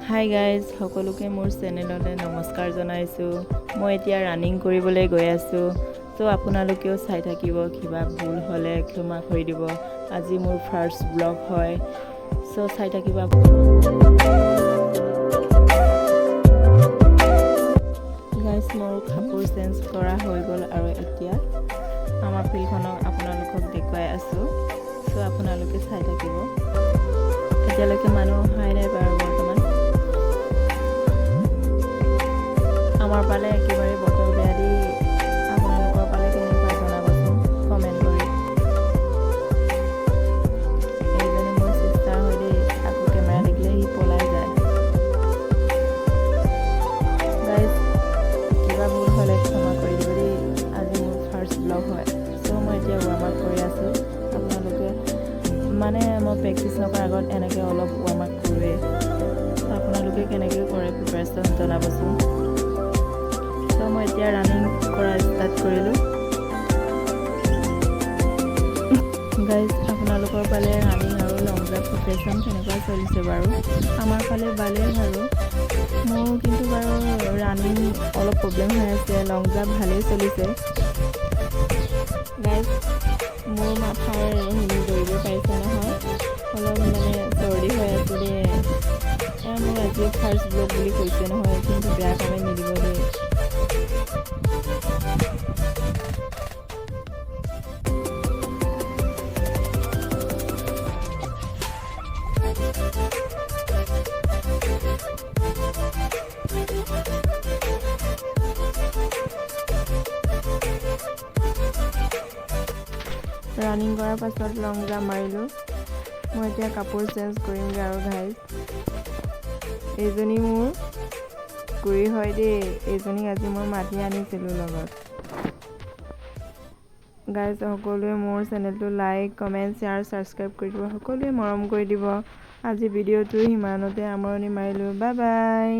Hi guys, সকলোকে মোৰ চেনেললৈ নমস্কাৰ জনাইছোঁ। মই এতিয়া ৰানিং কৰিবলৈ গৈ আছোঁ, চ' আপোনালোকেও চাই থাকিব। কিবা ভুল হ'লে ক্ষমা কৰি দিব। আজি মোৰ ফাৰ্ষ্ট ব্লগ হয়, চ' চাই থাকিব। গাইজ, মোৰ কাপোৰ চেঞ্জ কৰা হৈ গ'ল আৰু এতিয়া আমাৰ ফিল্ডখনক আপোনালোকক দেখুৱাই আছোঁ, চ' আপোনালোকে চাই থাকিব। এতিয়ালৈকে মানুহ অহাই নাই বাৰু বৰ্তমান। আমাৰ পালে একেবাৰে বতৰ বেয়া দি, আপোনালোকৰ পালে কেনেকুৱা জনাবচোন কমেণ্ট কৰি। এইজনী মোৰ চিষ্টাৰ হয় দেই, আকৌ কেমেৰা দেখিলে সি পলাই যায়। গাইজ, কিবা ভুল হ'লে ক্ষমা কৰি দিব দেই। আজি মোৰ ফাৰ্ষ্ট ব্লগ হয়, চ' মই এতিয়া ৱাৰ্ম আপ কৰি আছোঁ। আপোনালোকে মই প্ৰেক্টিছ নকৰাৰ আগত এনেকৈ অলপ ৱাৰ্ম আপ কৰোঁৱেই। আপোনালোকে কেনেকৈ কৰে প্ৰিপাৰেশ্যন জনাবচোন। চ' মই এতিয়া ৰানিং কৰা ষ্টাৰ্ট কৰিলোঁ। গাইজ, আপোনালোকৰ ফালে ৰানিং আৰু লং জাম্প প্ৰিপাৰেশ্যন কেনেকুৱা চলিছে বাৰু? আমাৰ ফালে ভালেই বাৰু। মোৰ কিন্তু বাৰু ৰানিং অলপ প্ৰব্লেম হৈ আছে, লং জাম্প ভালেই চলিছে। গাইজ, মোৰ মাথাৰ দৌৰিব পাৰিছে নহয়, অলপ চৰ্দি হৈ আছে দেই। মোৰ আজি ফাৰ্ষ্ট ব্লগ বুলি কৈছে নহয়, কিন্তু বেয়া কমেণ্ট নিদিব দেই। ৰানিং কৰাৰ পাছত লং জাম্প মাৰিলোঁ। মই এতিয়া কাপোৰ চেঞ্জ কৰিমগৈ আৰু গাইজ। এইজনী মোৰ কুৰি হয় দেই, এইজনীক আজি মই মাতি আনিছিলোঁ লগত। গাইজ, সকলোৱে মোৰ চেনেলটো লাইক, কমেণ্ট, শ্বেয়াৰ, ছাবস্ক্ৰাইব কৰি দিব। সকলোৱে মৰম কৰি দিব। আজি ভিডিঅ'টো সিমানতে সামৰণি মাৰিলোঁ। Bye bye.